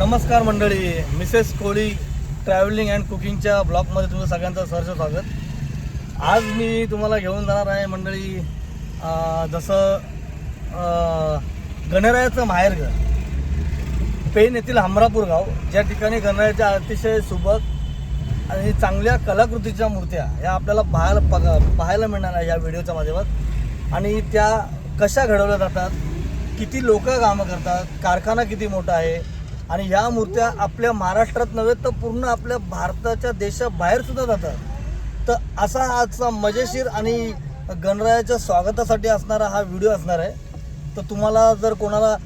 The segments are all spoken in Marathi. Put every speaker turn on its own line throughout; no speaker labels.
नमस्कार मंडळी, मिसेस कोळी ट्रॅव्हलिंग अँड कुकिंगच्या ब्लॉगमध्ये तुमचं सगळ्यांचं सहर्ष स्वागत। आज मी तुम्हाला घेऊन जाणार आहे मंडळी जसं गणरायाचं माहेरघर पेन येथील हमरापूर गाव, ज्या ठिकाणी गणरायाच्या अतिशय सुबक आणि चांगल्या कलाकृतीच्या मूर्त्या या आपल्याला पाहायला मिळणार आहे या व्हिडिओच्या माध्यमात। आणि त्या कशा घडवल्या जातात, किती लोक कामं करतात, कारखाना किती मोठा आहे आणि ह्या मूर्त्या आपल्या महाराष्ट्रात नव्हे तर पूर्ण आपल्या भारताच्या देशाबाहेर सुद्धा जातात। तर असा आजचा मजेशीर आणि गणरायाच्या स्वागतासाठी असणारा हा व्हिडिओ असणार आहे। तर तुम्हाला जर कोणाला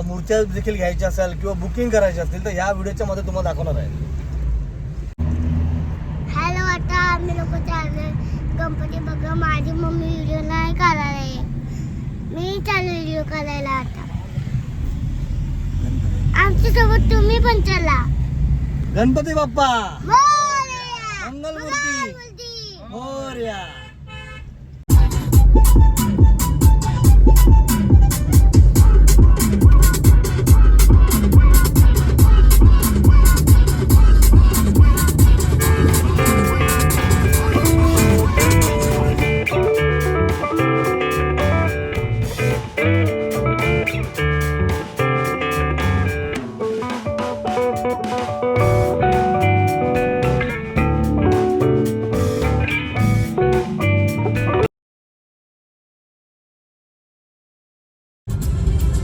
मूर्त्या देखील घ्यायच्या असेल किंवा बुकिंग करायची असतील तर ह्या व्हिडिओच्या मध्ये तुम्हाला दाखवणार आहे।
हॅलो, आता आम्ही लोक चाललोय गणपती बघा। माझी मम्मी व्हिडिओ नाही काढणार आहे, मी चालू व्हिडिओ काढायला। आता आमच्या सोबत तुम्ही पण चला।
गणपती बाप्पा
मोरया,
मंगलमूर्ती मोरया।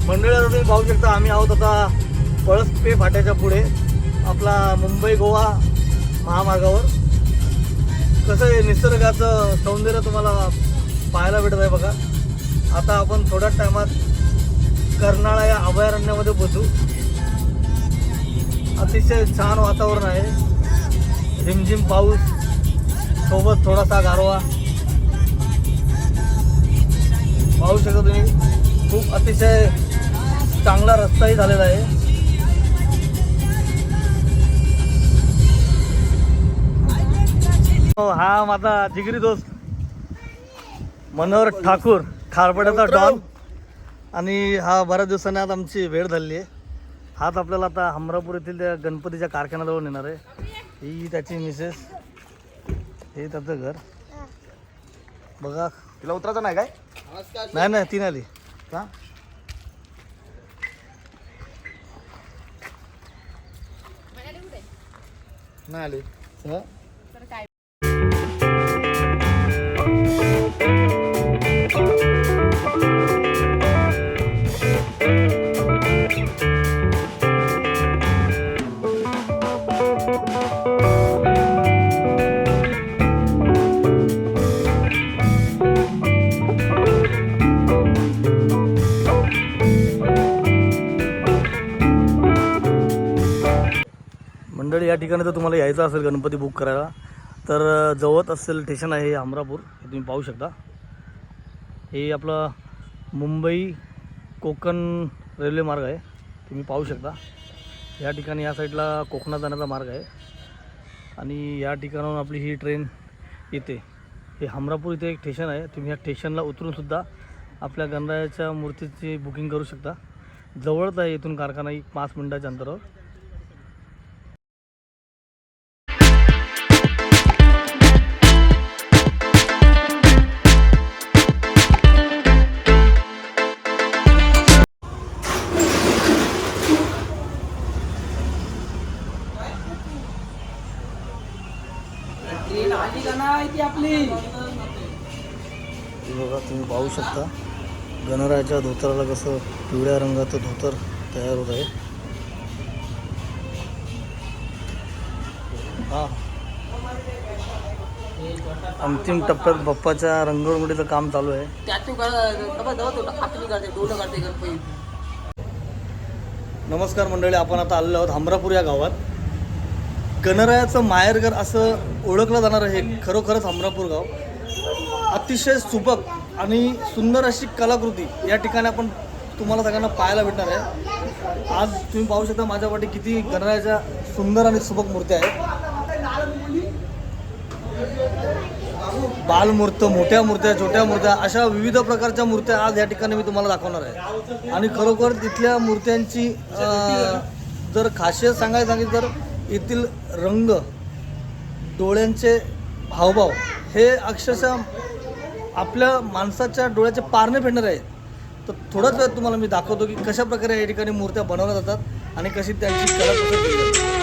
मंडळी आता तुम्ही पाहू शकता, आम्ही आहोत आता पळसपे फाट्याच्या पुढे आपला मुंबई गोवा महामार्गावर। कसं आहे निसर्गाचं सौंदर्य तुम्हाला पाहायला भेटत आहे बघा। आता आपण थोड्याच टायमात कर्नाळा या अभयारण्यामध्ये पोहोचू। अतिशय छान वातावरण आहे, झिमझिम पाऊस सोबत थोडासा गारवा पाहू शकता तुम्ही। खूप अतिशय चांगला रस्ताही झालेला आहे। हा माझा जिगरी दोस्त मनोहर ठाकूर, खारपड्याचा डॉन। आणि हा बऱ्याच दिवसांनी आज आमची भेट झाली आहे। हाच आपल्याला आता हमरापूर येथील त्या गणपतीच्या कारखान्याजवळ नेणार आहे। ही त्याची मिसेस, हे त्याचं घर बघा।
तिला उतरायचं नाही काय?
नाही नाही, ती आली का?
नाही आली।
मंडळी, या ठिकाणी जर तुम्हाला यायचं असेल गणपती बुक करायला तर जवळ असलेलं स्टेशन आहे हमरापूर, हे तुम्ही पाहू शकता। हे आपलं मुंबई कोकण रेल्वे मार्ग आहे, तुम्ही पाहू शकता। या ठिकाणी या साईडला कोकणात जाण्याचा मार्ग आहे आणि या ठिकाणाहून आपली ही ट्रेन येते। हे हमरापूर इथे एक स्टेशन आहे, तुम्ही ह्या स्टेशनला उतरूनसुद्धा आपल्या गणरायाच्या मूर्तीची बुकिंग करू शकता। जवळच आहे इथून कारखाना, 5 मिनिटाच्या अंतरावर। बघा तुम्ही पाहू शकता गणरायाच्या धोतराला कसं पिवळ्या रंगाचं धोतर तयार होत आहे। हा, अंतिम टप्प्यात बाप्पाच्या रंगरंगोटीचं काम चालू आहे। नमस्कार मंडळी, आपण आता आलेलो आहोत हमरापूर या गावात। गणरायाचं माहेरघर असं ओळखलं जाणार आहे खरोखरच हमरापूर गाव। अतिशय सुबक आणि सुंदर अशी कलाकृती या ठिकाणी आपण तुम्हाला सगळ्यांना पाहायला भेटणार आहे। आज तुम्ही पाहू शकता माझ्या पाठी किती गणरायाच्या सुंदर आणि सुबक मूर्त्या आहेत। बालमूर्ती, मोठ्या मूर्त्या, छोट्या मूर्त्या, अशा विविध प्रकारच्या मूर्त्या आज या ठिकाणी मी तुम्हाला दाखवणार आहे। आणि खरोखर तिथल्या मूर्त्यांची जर खासियत सांगायला सांगितलं तर येथील रंग, डोळ्यांचे हावभाव हे अक्षरशः आपल्या माणसाच्या डोळ्याचे पारणे फेडणारे आहेत. तर थोडाच वेळ तुम्हाला मी दाखवतो की कशा प्रकारे या ठिकाणी मूर्त्या बनवल्या जातात आणि कशी त्यांची कलाकुसर केली जाते.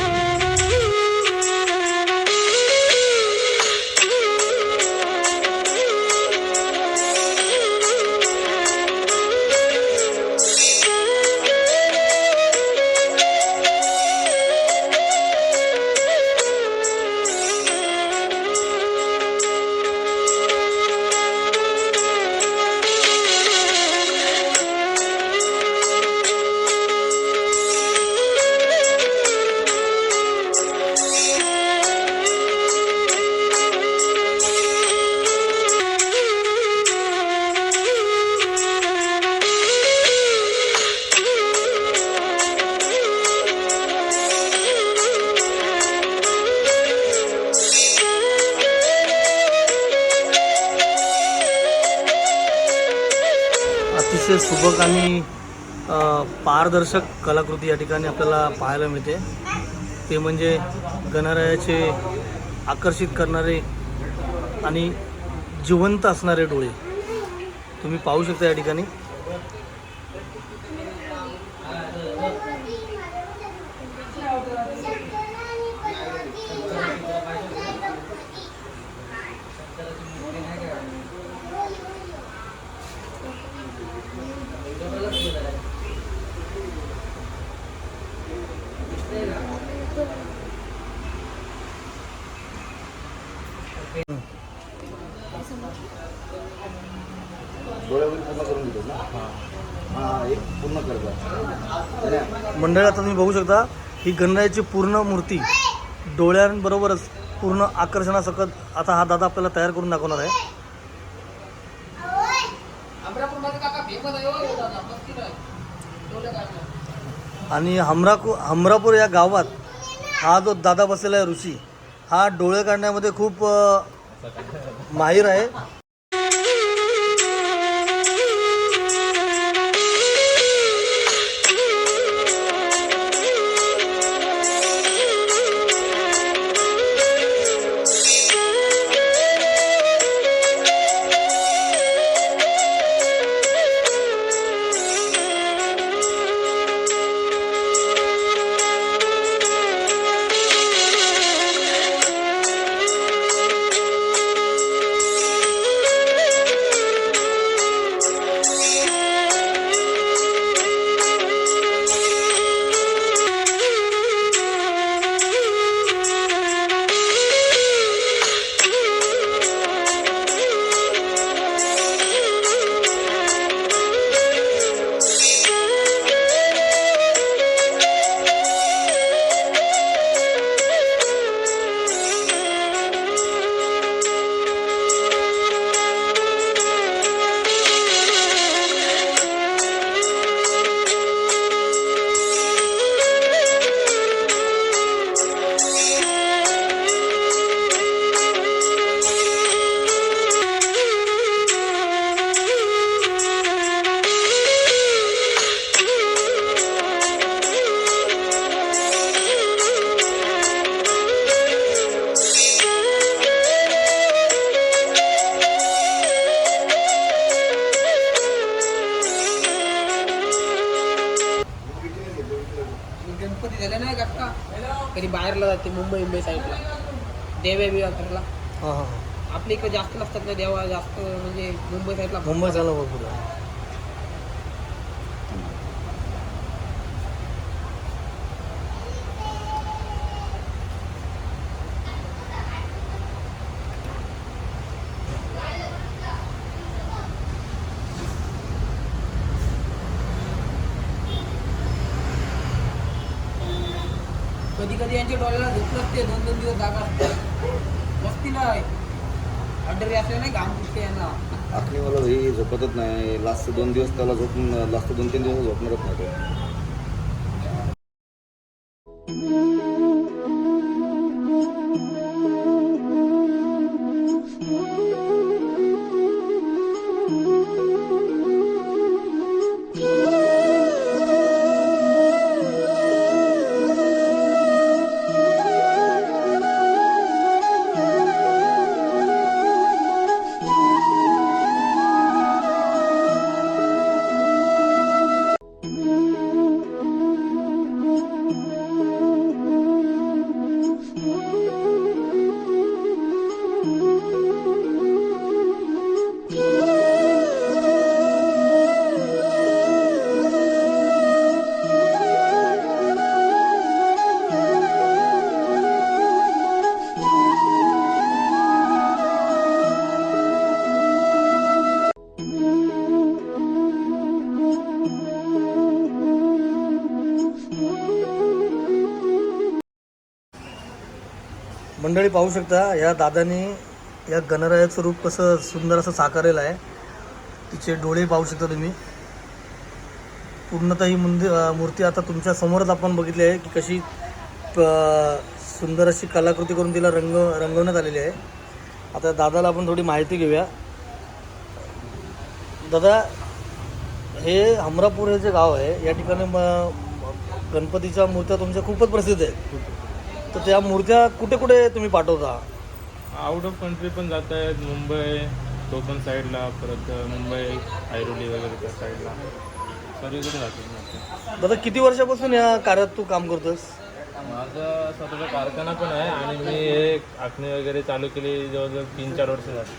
अतिशय सुबक आणि पारदर्शक कलाकृती या ठिकाणी आपल्याला पाहायला मिळते. ते म्हणजे गणरायाचे आकर्षित करणारे आणि जिवंत असणारे डोळे तुम्ही पाहू शकता या ठिकाणी.
डोळ्यावर पूर्ण करून देतो ना. हां एक पूर्ण करतात.
मंडळी आता तुम्ही बघू शकता ही गणरायाची पूर्ण मूर्ती डोळ्यांबरोबरच पूर्ण आकर्षणासकट आता हा दादा आपल्याला तयार करून दाखवणार आहे. आणि हमरापूर या गावात हा जो दादा बसलेला आहे ऋषी, हा डोळे काढण्यामध्ये खूप माहिर आहे.
गणपती झाले नाही का कधी बाहेरला जाते मुंबई साईडला देव्या बिव्या करायला.
हां हां
आपल्या इकडे जास्त नसतात ना देवा, जास्त म्हणजे मुंबई साईडला.
मुंबई झालं भरपूर आहे.
कधी कधी यांच्या डोळ्याला झोप नसते, 2-2 दिवस जागा असतात. मस्ती नाही अंडरी असले नाही घाम फुटते यांना.
आखणी मला भाई झोपतच नाही. लास्ट 2 दिवस त्याला लास्ट 2-3 दिवस झोपणारच नाही तो.
मंडळी पाहू शकता या दादानी या गणरायाचं रूप कसं सुंदर असं साकारलेलं आहे. तिचे डोळे पाहू शकता तुम्ही. पूर्णतः ही मूर्ती आता तुमच्या समोरच आपण बघितली आहे की कशी सुंदर अशी कलाकृती करून तिला रंगवण्यात आलेली आहे. आता दादाला आपण थोडी माहिती घेऊया. दादा, हे हमरापूर हे जे गाव आहे या ठिकाणी गणपतीच्या मूर्त्या तुमच्या खूपच प्रसिद्ध आहेत. तर त्या मूर्त्या कुठे कुठे तुम्ही पाठवता?
आउट ऑफ कंट्री पण जात आहेत. मुंबई, कोकण साईडला, परत मुंबई, ऐरोली वगैरे त्या साईडला सर्वीकडे जातात.
दादा, किती वर्षापासून या कार्यात तू काम करतोस?
माझा स्वतःचा कारखाना पण आहे आणि मी हे आखणी वगैरे चालू केली जवळजवळ 3-4 वर्ष झाली.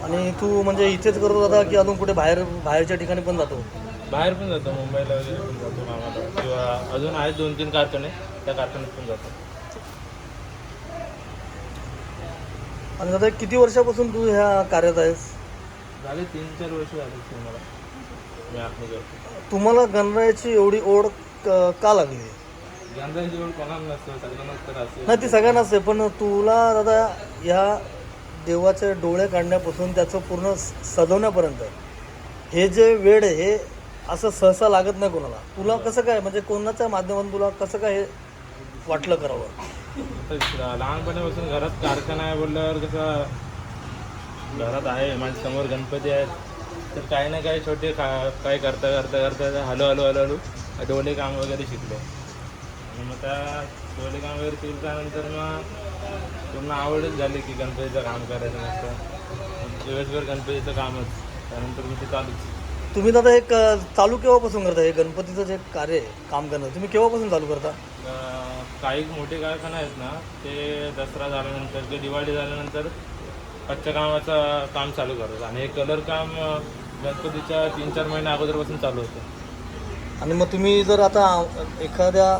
आणि तू म्हणजे इथेच करतो दादा की अजून कुठे बाहेरच्या ठिकाणी पण जातो?
बाहेर पण जातो, मुंबईला वगैरे पण जातो कामाला, किंवा अजून आहेत 2-3 कारखाने, त्या कारखान्यात पण जातो.
आणि दादा, किती वर्षापासून तू ह्या कार्यात आहेस?
झाले 3-4 वर्ष झाली मला मी आखणी करतो.
तुम्हाला गणरायाची एवढी ओढ का लागली?
गणरायाची जेवढ कोणाला नसतं, सगळ्यांनाच तर असेल.
नाही, ती सगळ्यांना असते, पण तुला दादा या देवाचे डोळे काढण्यापासून त्याचं पूर्ण सजवण्यापर्यंत हे जे वेळ आहे हे असं सहसा लागत नाही कोणाला. तुला कसं काय, म्हणजे कोणाच्या माध्यमातून तुला कसं काय हे वाटलं करावं?
तर लहानपणापासून घरात कारखाना आहे बोलल्यावर कसं, घरात आहे माझ्या समोर गणपती आहेत, तर काही ना काही छोटे काय करता हळू डोळे काम वगैरे शिकलो. आणि मग त्या डोळे काम वगैरे शिकल्यानंतर मग पूर्ण आवडच झाली की गणपतीचं काम करायचं नसतं. दिवसभर गणपतीचं कामच, त्यानंतर मी ते चालूच.
तुम्ही दादा एक चालू केव्हापासून करता हे गणपतीचं जे कार्य आहे, काम करणं, तुम्ही केव्हापासून चालू करता?
काही मोठे कारखाने आहेत ना, ते दसरा झाल्यानंतर ते दिवाळी झाल्यानंतर कच्च्या कामाचं काम चालू करतात आणि हे कलर काम गणपतीच्या 3-4 महिन्या अगोदरपासून चालू होतं.
आणि मग तुम्ही जर आता एखाद्या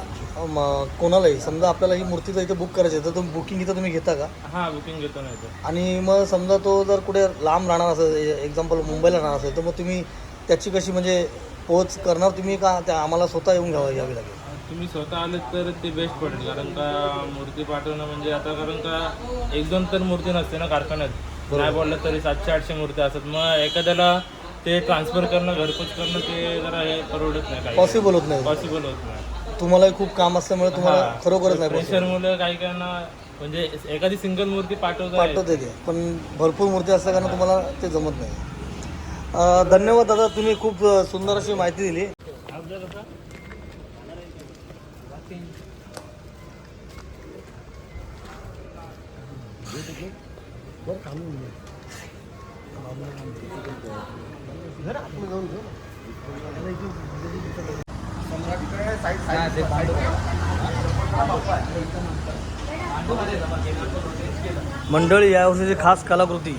कोणालाही समजा आपल्याला ही मूर्तीचं इथे बुक करायची आहे तर तुम्ही बुकिंग इथं तुम्ही घेता का?
हां, बुकिंग घेतो नाही तर.
आणि मग समजा तो जर कुठे लांब राहणार असेल, एक्झाम्पल मुंबईला राहणार असेल, तर मग तुम्ही त्याची कशी म्हणजे पोच करणार तुम्ही का त्या आम्हाला स्वतः येऊन घ्यावी लागेल?
तुम्ही स्वतः आले तर ते बेस्ट पडेल, कारण का मूर्ती पाठवणं म्हणजे आता, कारण का 1-2 तर मूर्ती नसते ना कारखान्यात, नाही बोललं तरी 700-800 मूर्ती असतात. मग एखाद्याला ते ट्रान्सफर करणं, घरपोच करणं ते जरा हे परवडत नाही,
पॉसिबल होत नाही.
पॉसिबल होत नाही.
तुम्हालाही खूप काम असल्यामुळे तुम्हाला खरोखरच नाही
प्रेशरमुळे काही काहींना म्हणजे एखादी सिंगल मूर्ती पाठवते
ते, पण भरपूर मूर्ती असल्या कारण तुम्हाला ते जमत नाही. धन्यवाद दादा, तुम्ही खूप सुंदर अशी माहिती दिली. मंडळी, यावर्षीची खास कलाकृती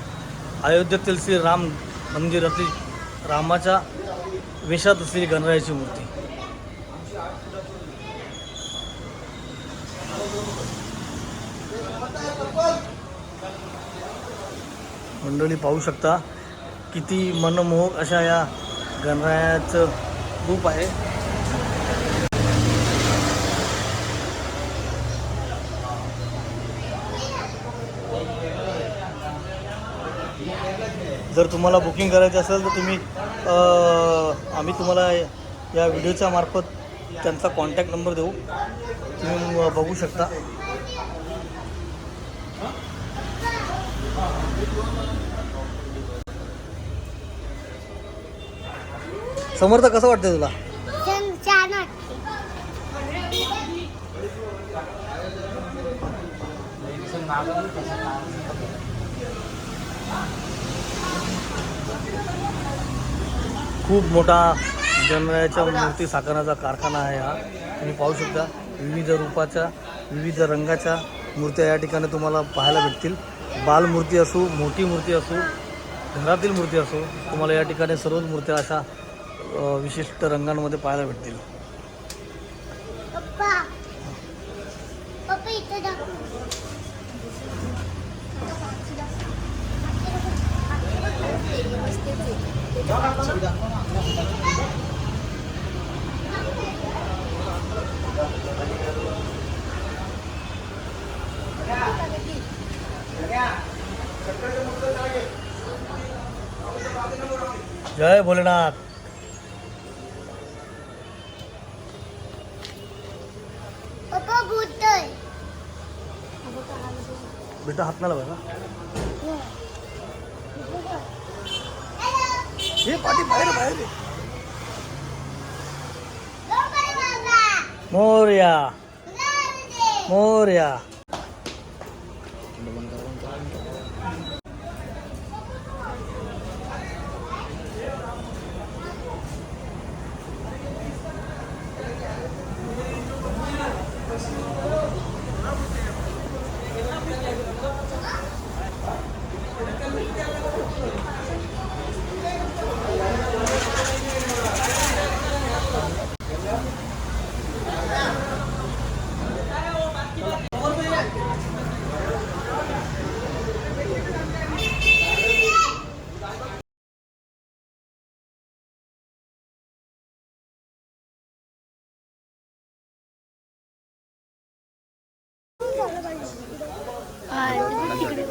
अयोध्येतील श्री राम मंदिरातील रामाच्या वेशात असलेली गणरायाची मूर्ती. मंडळी पाहू शकता किती मनमोहक अशा या गणरायाचं रूप आहे. जर तुम्हाला बुकिंग करायचं असेल तर तुम्ही आम्ही तुम्हाला या व्हिडिओच्या मार्फत त्यांचा कॉन्टॅक्ट नंबर देऊ, तुम्ही बघू शकता. समर्थ, कसं वाटतंय तुला?
छान वाटतं.
खूप मोठा गणरायाच्या मूर्ती साकारण्याचा कारखाना आहे हा. तुम्ही पाहू शकता विविध रूपाच्या, विविध रंगाच्या मूर्त्या या ठिकाणी तुम्हाला पाहायला भेटतील. बालमूर्ती असो, मोठी मूर्ती असो, घरातील मूर्ती असो, तुम्हाला या ठिकाणी सर्वच मूर्त्या अशा विशिष्ट रंगांमध्ये पाहायला भेटतील.
पप्पा इथे दाखव.
जय भोलेनाथ.
पप्पा बोलतोय.
बेटा हात नाही लावायचा. हे पाठी बाहेर बाहेर ये. मोरया मोरया.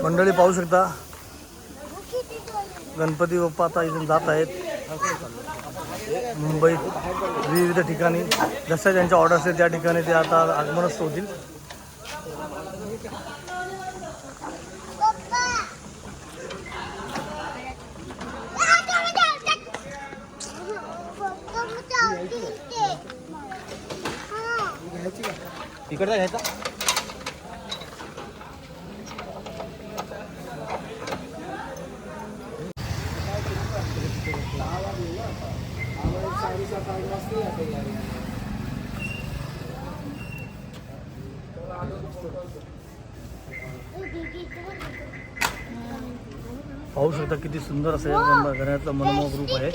मंडळी पाहू शकता गणपती बाप्पा आता इथून जात आहेत मुंबईत विविध ठिकाणी. जसं ज्यांच्या ऑर्डर असतील त्या ठिकाणी ते आता आगमनस्थ होतील.
तिकडचा घ्यायचा.
पाहू शकता किती सुंदर असं या घराचं मनमोहक रूप आहे.